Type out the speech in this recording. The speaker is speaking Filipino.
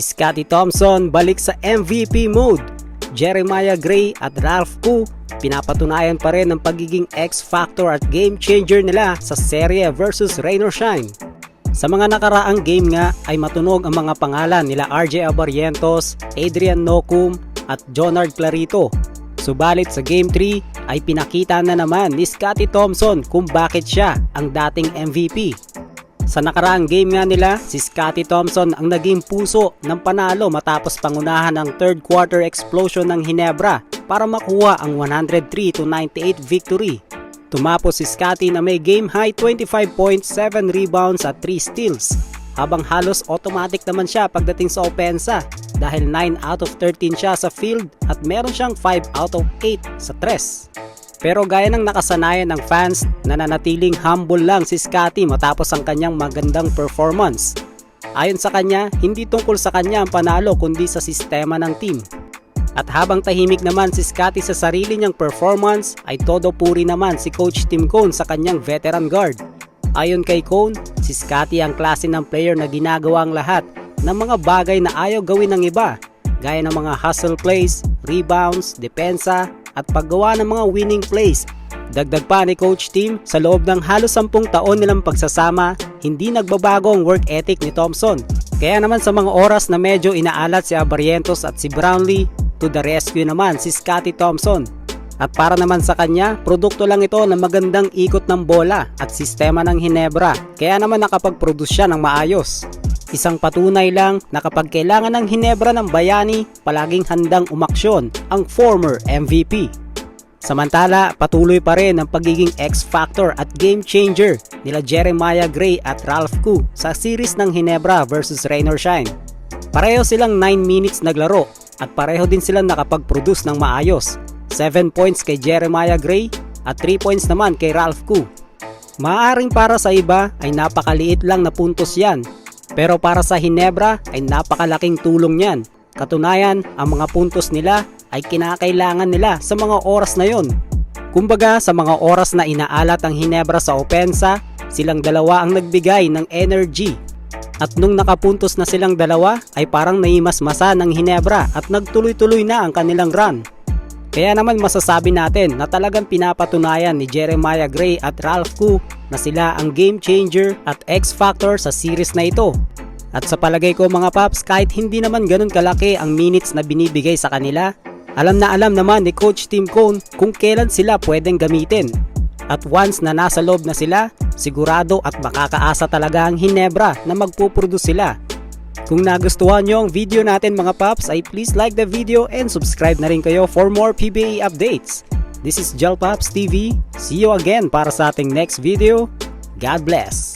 Scottie Thompson balik sa MVP mode. Jeremiah Gray at Ralph Koo pinapatunayan pa rin ang pagiging X-Factor at game changer nila sa serye versus Rain or Shine. Sa mga nakaraang game nga ay matunog ang mga pangalan nila RJ Abarrientos, Adrian Nocum at Jonard Clarito. Subalit sa Game 3 ay pinakita na naman ni Scottie Thompson kung bakit siya ang dating MVP. Sa nakaraang game nga nila, si Scottie Thompson ang naging puso ng panalo matapos pangunahan ang third quarter explosion ng Ginebra para makuha ang 103-98 victory. Tumapos si Scottie na may game high 25 points, 7 rebounds at 3 steals, habang halos automatic naman siya pagdating sa opensa dahil 9 out of 13 siya sa field at meron siyang 5 out of 8 sa tres. Pero gaya ng nakasanayan ng fans, nananatiling humble lang si Scottie matapos ang kanyang magandang performance. Ayon sa kanya, hindi tungkol sa kanya ang panalo kundi sa sistema ng team. At habang tahimik naman si Scottie sa sarili niyang performance, ay todo puri naman si Coach Tim Cone sa kanyang veteran guard. Ayon kay Cone, si Scottie ang klase ng player na ginagawa ang lahat ng mga bagay na ayaw gawin ng iba, gaya ng mga hustle plays, rebounds, depensa, at paggawa ng mga winning plays. Dagdag pa ni Coach Tim, sa loob ng halos 10 taon nilang pagsasama, hindi nagbabago ang work ethic ni Thompson. Kaya naman sa mga oras na medyo inaalat si Abarrientos at si Brownlee, to the rescue naman si Scottie Thompson. At para naman sa kanya, produkto lang ito ng magandang ikot ng bola at sistema ng Ginebra, kaya naman nakapag-produce siya ng maayos. Isang patunay lang na kapag kailangan ng Ginebra ng bayani, palaging handang umaksyon ang former MVP. Samantala, patuloy pa rin ang pagiging X-Factor at game changer nila Jeremiah Gray at Ralph Koo sa series ng Ginebra versus Rain or Shine. Pareho silang 9 minutes naglaro at pareho din silang nakapag-produce ng maayos. 7 points kay Jeremiah Gray at 3 points naman kay Ralph Koo. Maaaring para sa iba ay napakaliit lang na puntos yan, pero para sa Ginebra ay napakalaking tulong yan. Katunayan, ang mga puntos nila ay kinakailangan nila sa mga oras na yon. Kumbaga, sa mga oras na inaalat ang Ginebra sa opensa, silang dalawa ang nagbigay ng energy. At nung nakapuntos na silang dalawa, ay parang naimasmasa ng Ginebra at nagtuloy-tuloy na ang kanilang run. Kaya naman masasabi natin na talagang pinapatunayan ni Jeremiah Gray at Ralph Koo na sila ang game changer at X-Factor sa series na ito. At sa palagay ko mga paps, kahit hindi naman ganun kalaki ang minutes na binibigay sa kanila, alam na alam naman ni Coach Tim Cone kung kailan sila pwedeng gamitin. At once na nasa loob na sila, sigurado at makakaasa talaga ang Ginebra na magpuproduce sila. Kung nagustuhan nyo ang video natin mga paps, ay please like the video and subscribe na rin kayo for more PBA updates. This is Gel Pops TV. See you again para sa ating next video. God bless!